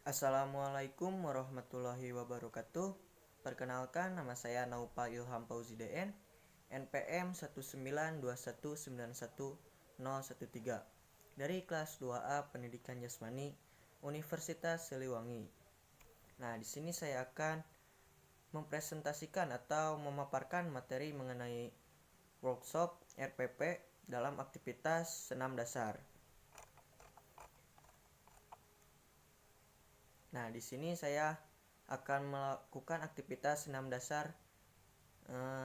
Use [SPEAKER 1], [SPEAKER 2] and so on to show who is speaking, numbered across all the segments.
[SPEAKER 1] Assalamualaikum warahmatullahi wabarakatuh. Perkenalkan, nama saya Naupa Ilham Fauzi DN, NPM 19219191013 dari kelas 2A Pendidikan Jasmani Universitas Siliwangi. Nah, di sini saya akan mempresentasikan atau memaparkan materi mengenai workshop RPP dalam aktivitas senam dasar. Nah, di sini saya akan melakukan aktivitas senam dasar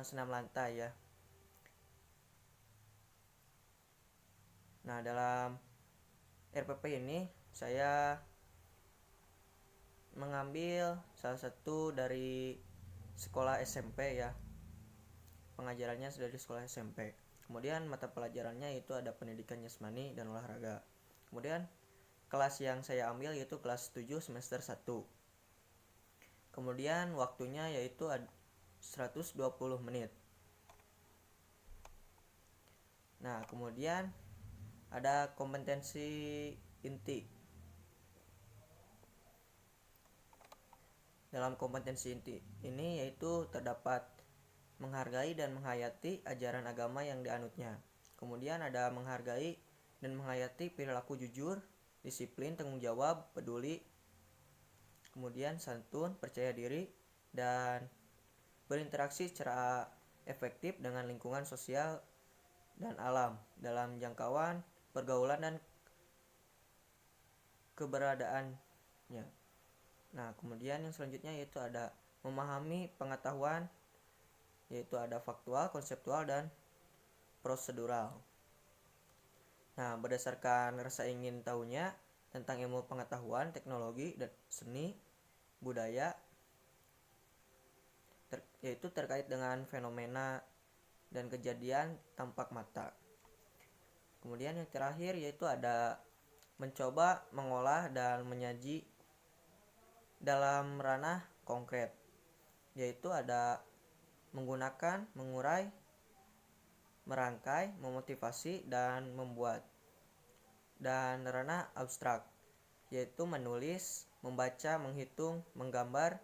[SPEAKER 1] senam lantai ya. Nah, dalam RPP ini saya mengambil salah satu dari sekolah SMP ya. Pengajarannya dari sekolah SMP. Kemudian mata pelajarannya itu ada pendidikan jasmani dan olahraga. Kemudian kelas yang saya ambil yaitu kelas 7 semester 1. Kemudian waktunya yaitu 120 menit. Nah, kemudian ada kompetensi inti. Dalam kompetensi inti ini yaitu terdapat menghargai dan menghayati ajaran agama yang dianutnya. Kemudian ada menghargai dan menghayati perilaku jujur, disiplin, tanggung jawab, peduli, kemudian santun, percaya diri, dan berinteraksi secara efektif dengan lingkungan sosial dan alam dalam jangkauan pergaulan dan keberadaannya. Nah, kemudian yang selanjutnya yaitu ada memahami pengetahuan, yaitu ada faktual, konseptual, dan prosedural. Nah, berdasarkan rasa ingin tahunya tentang ilmu pengetahuan, teknologi, dan seni, budaya, yaitu terkait dengan fenomena dan kejadian tampak mata. Kemudian yang terakhir yaitu ada mencoba, mengolah, dan menyaji dalam ranah konkret, yaitu ada menggunakan, mengurai, merangkai, memotivasi, dan membuat. Dan ranah abstrak, yaitu menulis, membaca, menghitung, menggambar,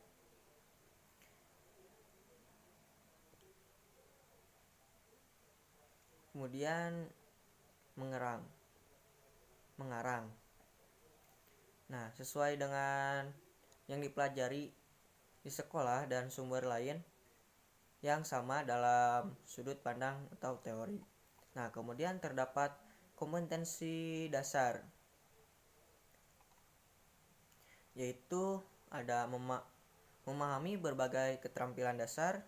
[SPEAKER 1] kemudian mengarang. Nah, sesuai dengan yang dipelajari di sekolah dan sumber lain yang sama dalam sudut pandang atau teori. Nah, kemudian terdapat kompetensi dasar, yaitu ada memahami berbagai keterampilan dasar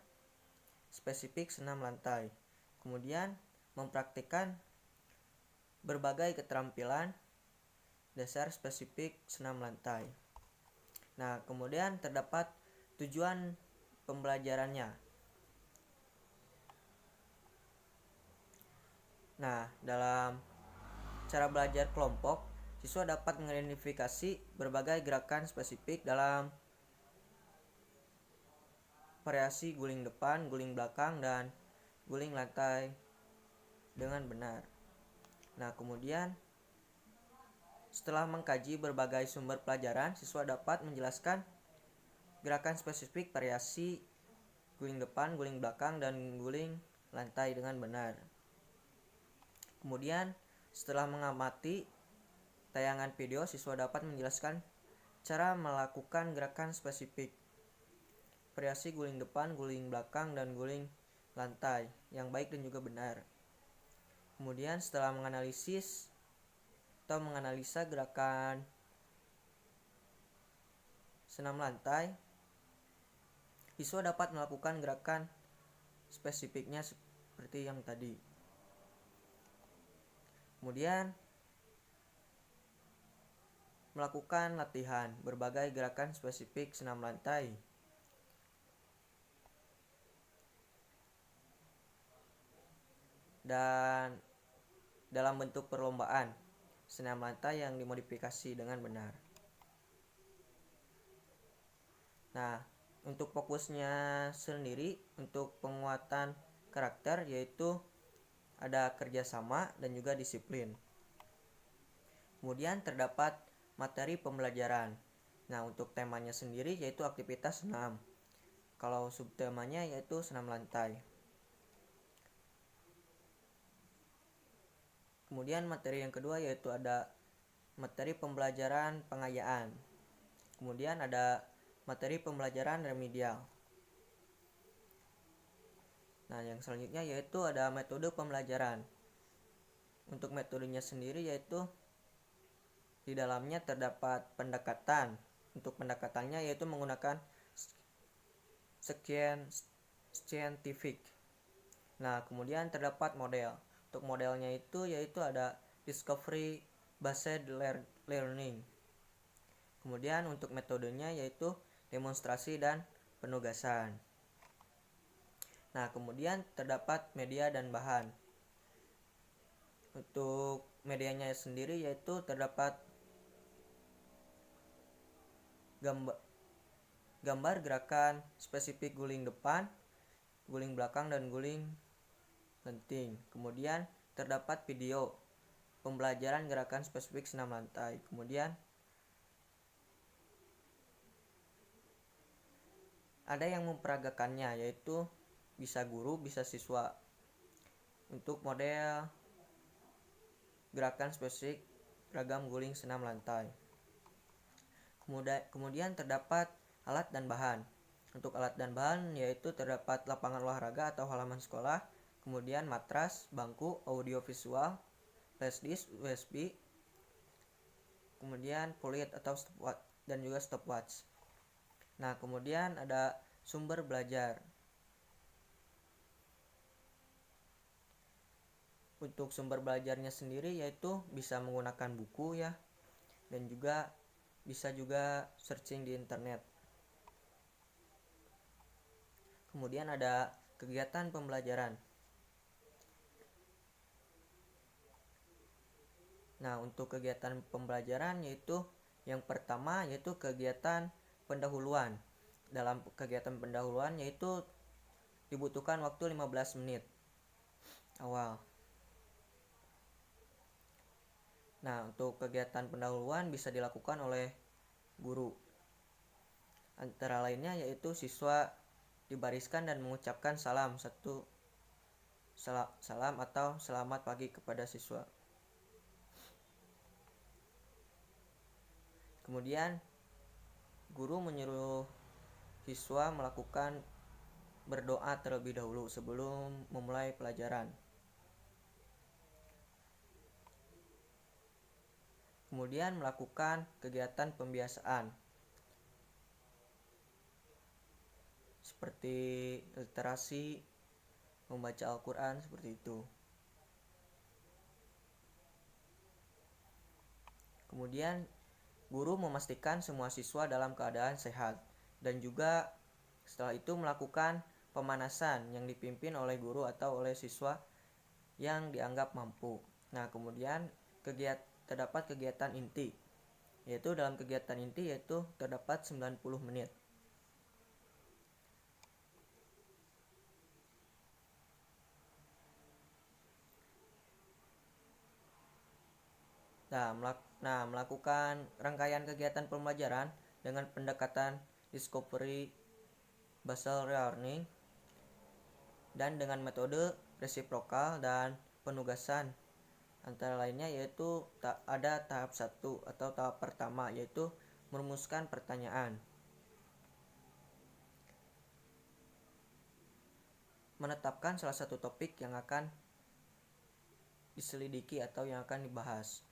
[SPEAKER 1] spesifik senam lantai. Kemudian mempraktikkan berbagai keterampilan dasar spesifik senam lantai. Nah, kemudian terdapat tujuan pembelajarannya. Nah, dalam cara belajar kelompok, siswa dapat mengidentifikasi berbagai gerakan spesifik dalam variasi guling depan, guling belakang, dan guling lantai dengan benar. Nah, kemudian setelah mengkaji berbagai sumber pelajaran, siswa dapat menjelaskan gerakan spesifik variasi guling depan, guling belakang, dan guling lantai dengan benar. Kemudian setelah mengamati tayangan video, siswa dapat menjelaskan cara melakukan gerakan spesifik variasi guling depan, guling belakang, dan guling lantai yang baik dan juga benar. Kemudian setelah menganalisis atau menganalisa gerakan senam lantai, siswa dapat melakukan gerakan spesifiknya seperti yang tadi. Kemudian melakukan latihan berbagai gerakan spesifik senam lantai. Dan dalam bentuk perlombaan senam lantai yang dimodifikasi dengan benar. Nah, untuk fokusnya sendiri untuk penguatan karakter yaitu ada kerjasama dan juga disiplin. Kemudian terdapat materi pembelajaran. Nah, untuk temanya sendiri yaitu aktivitas senam. Kalau subtemanya yaitu senam lantai. Kemudian materi yang kedua yaitu ada materi pembelajaran pengayaan. Kemudian ada materi pembelajaran remedial. Nah, yang selanjutnya yaitu ada metode pembelajaran. Untuk metodenya sendiri yaitu di dalamnya terdapat pendekatan. Untuk pendekatannya yaitu menggunakan scientific. Nah, kemudian terdapat model. Untuk modelnya itu yaitu ada discovery based learning. Kemudian untuk metodenya yaitu demonstrasi dan penugasan. Nah, kemudian terdapat media dan bahan. Untuk medianya sendiri yaitu terdapat gambar gerakan spesifik guling depan, guling belakang, dan guling lenting. Kemudian terdapat video pembelajaran gerakan spesifik senam lantai. Kemudian ada yang memperagakannya yaitu bisa guru, bisa siswa. Untuk model gerakan spesifik ragam guling senam lantai. Kemudian terdapat alat dan bahan. Untuk alat dan bahan yaitu terdapat lapangan olahraga atau halaman sekolah, kemudian matras, bangku, audiovisual, flash disk, USB, kemudian peluit atau stopwatch dan juga stopwatch. Nah, kemudian ada sumber belajar. Untuk sumber belajarnya sendiri yaitu bisa menggunakan buku ya, dan juga bisa juga searching di internet. Kemudian ada kegiatan pembelajaran. Nah, untuk kegiatan pembelajaran yaitu yang pertama yaitu kegiatan pendahuluan. Dalam kegiatan pendahuluan yaitu dibutuhkan waktu 15 menit awal. Nah, untuk kegiatan pendahuluan bisa dilakukan oleh guru. Antara lainnya yaitu siswa dibariskan dan mengucapkan salam atau selamat pagi kepada siswa. Kemudian guru menyuruh siswa melakukan berdoa terlebih dahulu sebelum memulai pelajaran. Kemudian melakukan kegiatan pembiasaan seperti literasi, membaca Al-Quran, seperti itu. Kemudian guru memastikan semua siswa dalam keadaan sehat, dan juga setelah itu melakukan pemanasan yang dipimpin oleh guru atau oleh siswa yang dianggap mampu. Nah, kemudian terdapat kegiatan inti, yaitu dalam kegiatan inti yaitu terdapat 90 menit. Nah, melakukan rangkaian kegiatan pembelajaran dengan pendekatan discovery based learning dan dengan metode resiprokal dan penugasan. Antara lainnya yaitu ada tahap 1 atau tahap pertama yaitu merumuskan pertanyaan, menetapkan salah satu topik yang akan diselidiki atau yang akan dibahas.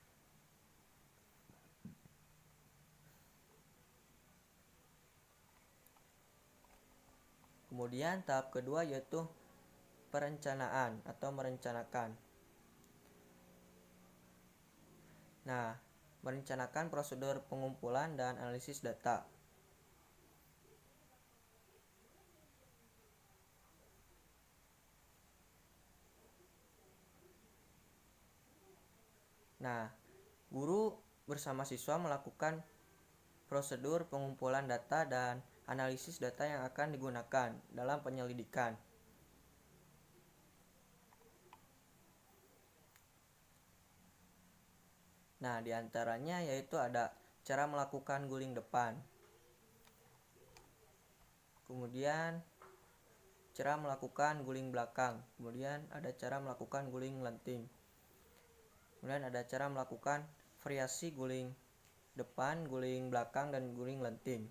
[SPEAKER 1] Kemudian tahap kedua yaitu perencanaan atau merencanakan. Nah, merencanakan prosedur pengumpulan dan analisis data. Nah, guru bersama siswa melakukan prosedur pengumpulan data dan analisis data yang akan digunakan dalam penyelidikan. Nah, diantaranya yaitu ada cara melakukan guling depan. Kemudian cara melakukan guling belakang. Kemudian ada cara melakukan guling lenting. Kemudian ada cara melakukan variasi guling depan, guling belakang, dan guling lenting.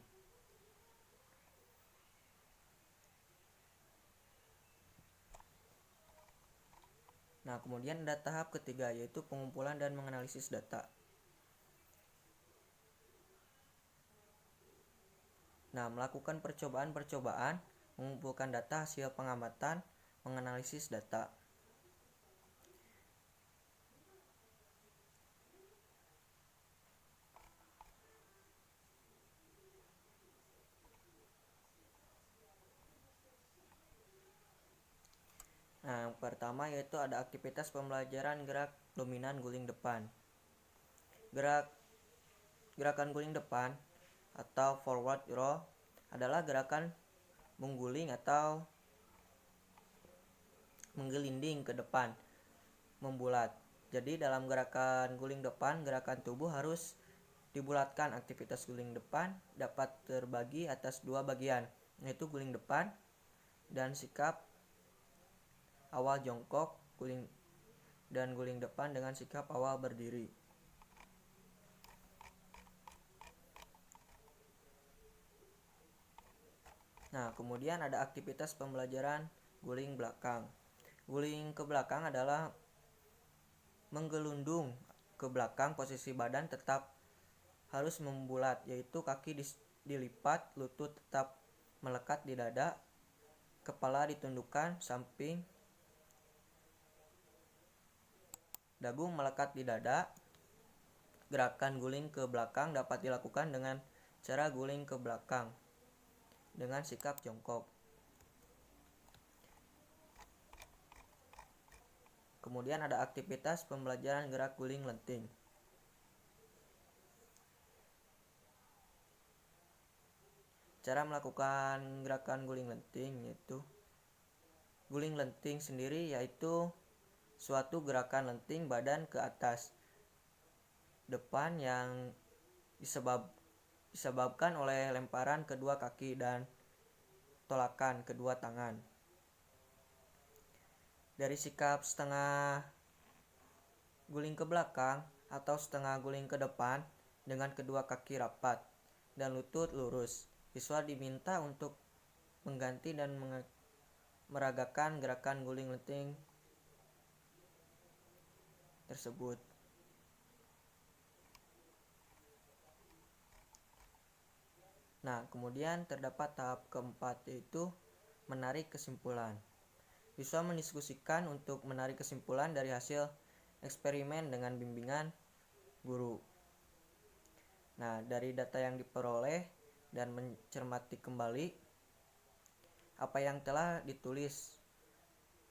[SPEAKER 1] Nah, kemudian ada tahap ketiga, yaitu pengumpulan dan menganalisis data. Nah, melakukan percobaan-percobaan, mengumpulkan data hasil pengamatan, menganalisis data. Nah, yang pertama yaitu ada aktivitas pembelajaran gerak dominan guling depan. Gerakan guling depan atau forward roll adalah gerakan mengguling atau menggelinding ke depan membulat. Jadi dalam gerakan guling depan, gerakan tubuh harus dibulatkan. Aktivitas guling depan dapat terbagi atas dua bagian, yaitu guling depan dan sikap awal jongkok, guling depan dengan sikap awal berdiri. Nah, kemudian ada aktivitas pembelajaran guling belakang. Guling ke belakang adalah menggelundung ke belakang, posisi badan tetap harus membulat, yaitu kaki dilipat, lutut tetap melekat di dada, kepala ditundukkan samping, dagu melekat di dada. Gerakan guling ke belakang dapat dilakukan dengan cara guling ke belakang dengan sikap jongkok. Kemudian ada aktivitas pembelajaran gerak guling lenting. Cara melakukan gerakan guling lenting yaitu guling lenting sendiri yaitu suatu gerakan lenting badan ke atas depan yang disebabkan oleh lemparan kedua kaki dan tolakan kedua tangan. Dari sikap setengah guling ke belakang atau setengah guling ke depan dengan kedua kaki rapat dan lutut lurus, siswa diminta untuk mengganti dan meragakan gerakan guling lenting tersebut. Nah, kemudian terdapat tahap keempat, yaitu menarik kesimpulan. Siswa mendiskusikan untuk menarik kesimpulan dari hasil eksperimen dengan bimbingan guru. Nah, dari data yang diperoleh dan mencermati kembali apa yang telah ditulis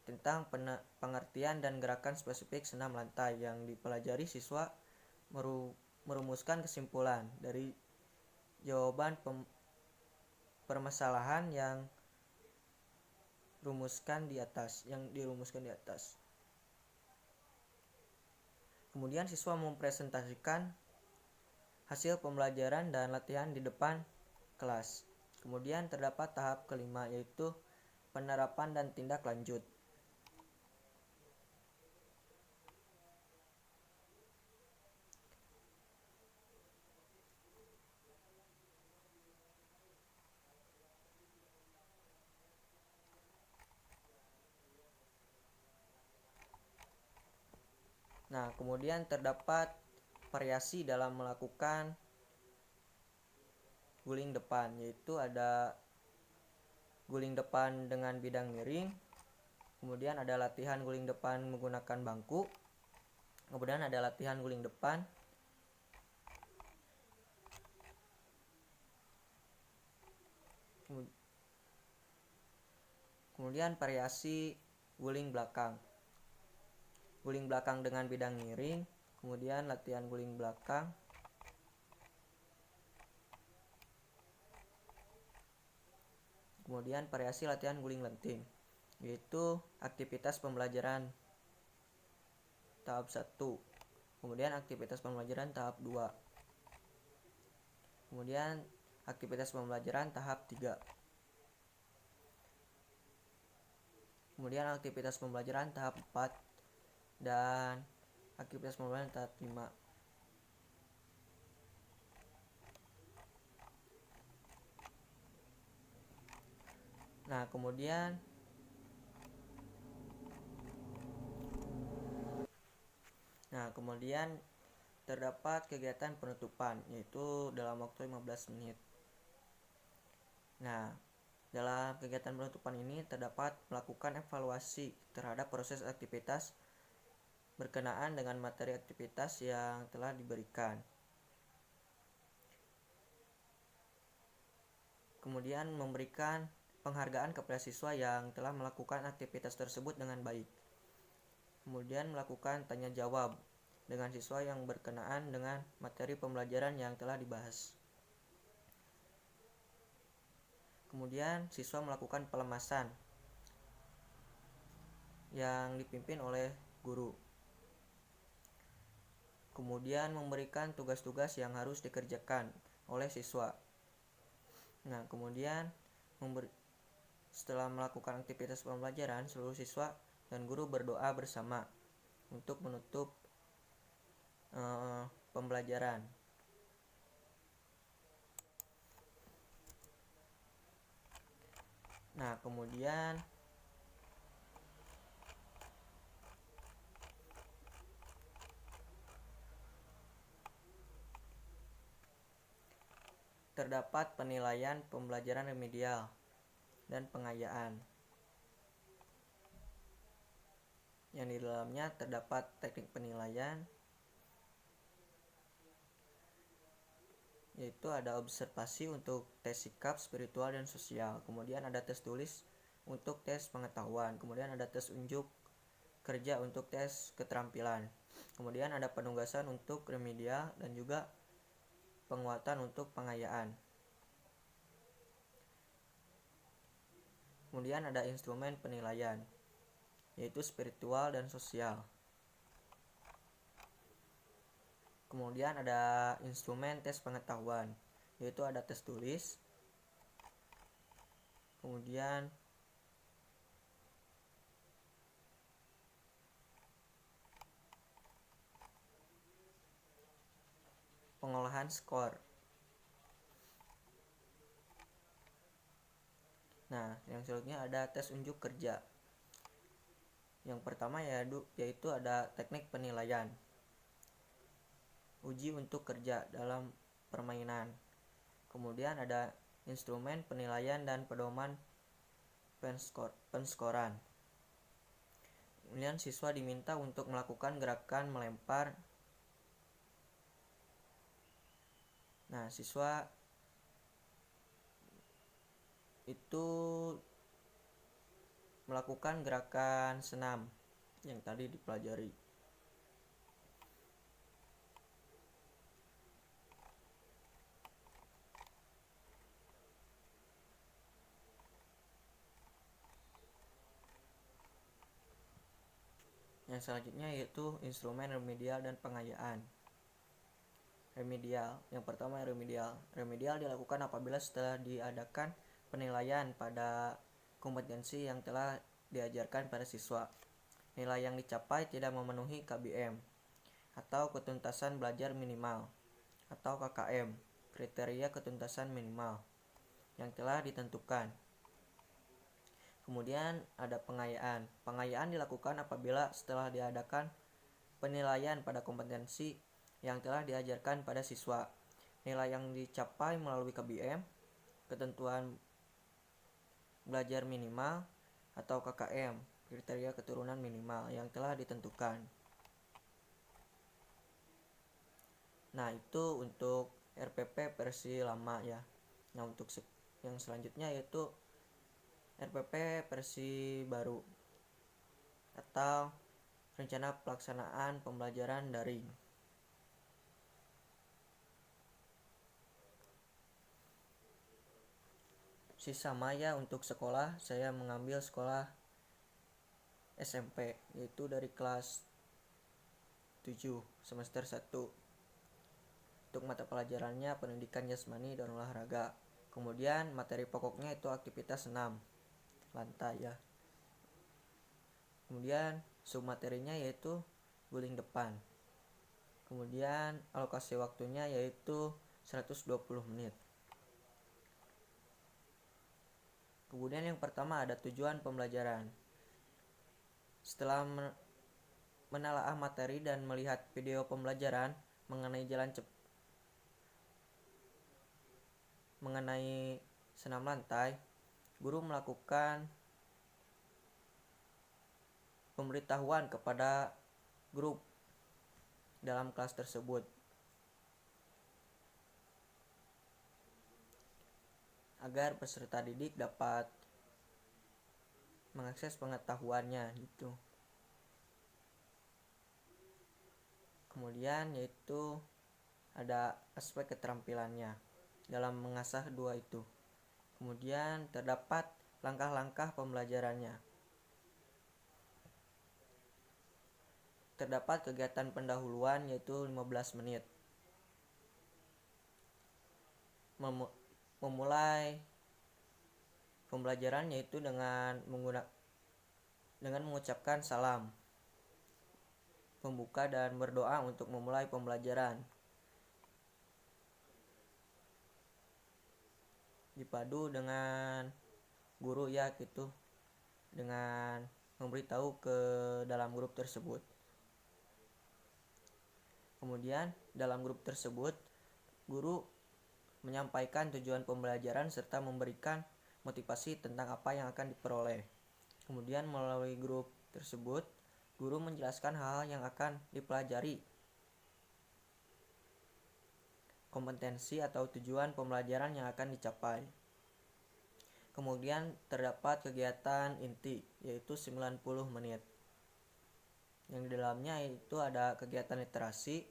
[SPEAKER 1] tentang pengertian dan gerakan spesifik senam lantai yang dipelajari, siswa merumuskan kesimpulan dari jawaban permasalahan yang dirumuskan di atas. Kemudian siswa mempresentasikan hasil pembelajaran dan latihan di depan kelas. Kemudian terdapat tahap kelima, yaitu penerapan dan tindak lanjut. Nah, kemudian terdapat variasi dalam melakukan guling depan, yaitu ada guling depan dengan bidang miring, kemudian ada latihan guling depan menggunakan bangku, kemudian ada latihan guling depan kemudian variasi guling belakang dengan bidang miring, kemudian latihan guling belakang, kemudian variasi latihan guling lenting, yaitu aktivitas pembelajaran tahap 1, kemudian aktivitas pembelajaran tahap 2. Kemudian aktivitas pembelajaran tahap 3. Kemudian aktivitas pembelajaran tahap 4 dan aktivitas pembelajaran tahap 5. Nah, kemudian terdapat kegiatan penutupan, yaitu dalam waktu 15 menit. Nah, dalam kegiatan penutupan ini terdapat melakukan evaluasi terhadap proses aktivitas berkenaan dengan materi aktivitas yang telah diberikan. Kemudian memberikan penghargaan kepada siswa yang telah melakukan aktivitas tersebut dengan baik. Kemudian melakukan tanya jawab dengan siswa yang berkenaan dengan materi pembelajaran yang telah dibahas. Kemudian siswa melakukan pelemasan yang dipimpin oleh guru. Kemudian memberikan tugas-tugas yang harus dikerjakan oleh siswa. Nah, kemudian setelah melakukan aktivitas pembelajaran, seluruh siswa dan guru berdoa bersama untuk menutup pembelajaran. Nah, kemudian terdapat penilaian pembelajaran remedial dan pengayaan, yang di dalamnya terdapat teknik penilaian, yaitu ada observasi untuk tes sikap, spiritual, dan sosial. Kemudian ada tes tulis untuk tes pengetahuan. Kemudian ada tes unjuk kerja untuk tes keterampilan. Kemudian ada penugasan untuk remedial dan juga penguatan untuk pengayaan. Kemudian ada instrumen penilaian, yaitu spiritual dan sosial. Kemudian ada instrumen tes pengetahuan, yaitu ada tes tulis, kemudian pengolahan skor. Nah, yang selanjutnya ada tes unjuk kerja. Yang pertama yaitu ada teknik penilaian, uji untuk kerja dalam permainan. Kemudian ada instrumen penilaian dan pedoman penskoran. Kemudian siswa diminta untuk melakukan gerakan melempar. Nah, siswa itu melakukan gerakan senam yang tadi dipelajari. Yang selanjutnya yaitu instrumen remedial dan pengayaan. Remedial. Yang pertama remedial. Remedial dilakukan apabila setelah diadakan penilaian pada kompetensi yang telah diajarkan pada siswa, nilai yang dicapai tidak memenuhi KBM atau ketuntasan belajar minimal atau KKM, kriteria ketuntasan minimal yang telah ditentukan. Kemudian ada pengayaan. Pengayaan dilakukan apabila setelah diadakan penilaian pada kompetensi yang telah diajarkan pada siswa, nilai yang dicapai melalui KBM, ketentuan belajar minimal atau KKM, kriteria keturunan minimal yang telah ditentukan. Nah, itu untuk RPP versi lama ya. Nah, untuk yang selanjutnya yaitu RPP versi baru atau rencana pelaksanaan pembelajaran daring. Sisa maya untuk sekolah, saya mengambil sekolah SMP, yaitu dari kelas 7 semester 1. Untuk mata pelajarannya pendidikan jasmani dan olahraga. Kemudian materi pokoknya itu aktivitas senam lantai ya. Kemudian submaterinya yaitu guling depan. Kemudian alokasi waktunya yaitu 120 menit. Kemudian yang pertama ada tujuan pembelajaran. Setelah menelaah materi dan melihat video pembelajaran mengenai senam lantai, guru melakukan pemberitahuan kepada grup dalam kelas tersebut agar peserta didik dapat mengakses pengetahuannya gitu. Kemudian yaitu ada aspek keterampilannya dalam mengasah dua itu. Kemudian terdapat langkah-langkah pembelajarannya. Terdapat kegiatan pendahuluan yaitu 15 menit. Memulai pembelajaran yaitu dengan mengucapkan salam pembuka dan berdoa untuk memulai pembelajaran. Dipadu dengan guru ya gitu, dengan memberitahu ke dalam grup tersebut. Kemudian dalam grup tersebut guru menyampaikan tujuan pembelajaran serta memberikan motivasi tentang apa yang akan diperoleh. Kemudian melalui grup tersebut guru menjelaskan hal yang akan dipelajari, kompetensi atau tujuan pembelajaran yang akan dicapai. Kemudian terdapat kegiatan inti yaitu 90 menit. Yang di dalamnya itu ada kegiatan literasi,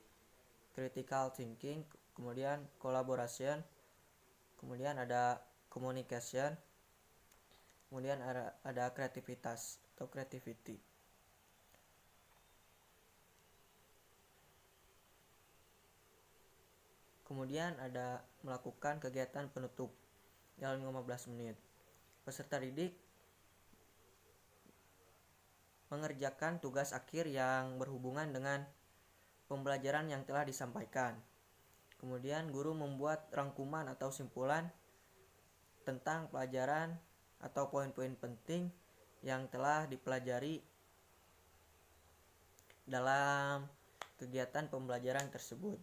[SPEAKER 1] critical thinking, kemudian collaboration, kemudian ada communication, kemudian ada kreativitas atau creativity. Kemudian ada melakukan kegiatan penutup dalam 15 menit. Peserta didik mengerjakan tugas akhir yang berhubungan dengan pembelajaran yang telah disampaikan. Kemudian guru membuat rangkuman atau simpulan tentang pelajaran atau poin-poin penting yang telah dipelajari dalam kegiatan pembelajaran tersebut,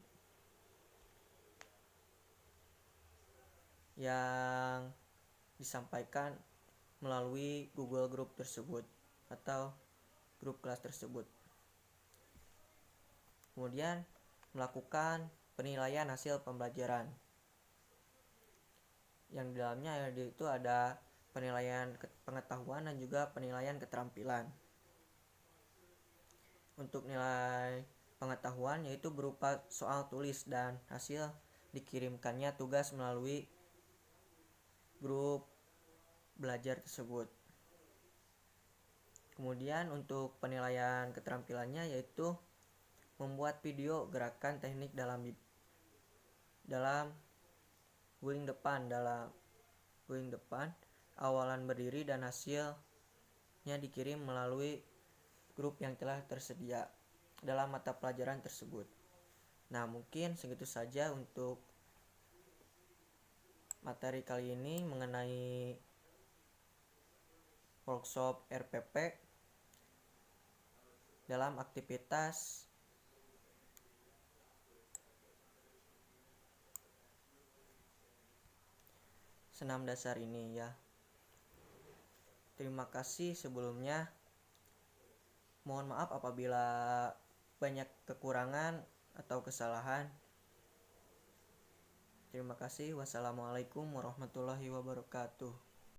[SPEAKER 1] yang disampaikan melalui Google Group tersebut atau grup kelas tersebut. Kemudian melakukan penilaian hasil pembelajaran, yang di dalamnya itu ada penilaian pengetahuan dan juga penilaian keterampilan. Untuk nilai pengetahuan yaitu berupa soal tulis dan hasil dikirimkannya tugas melalui grup belajar tersebut. Kemudian untuk penilaian keterampilannya yaitu membuat video gerakan teknik dalam guling depan, awalan berdiri dan hasilnya dikirim melalui grup yang telah tersedia dalam mata pelajaran tersebut. Nah, mungkin segitu saja untuk materi kali ini mengenai workshop RPP dalam aktivitas senam dasar ini ya. Terima kasih sebelumnya. Mohon maaf apabila banyak kekurangan atau kesalahan. Terima kasih. Wassalamualaikum warahmatullahi wabarakatuh.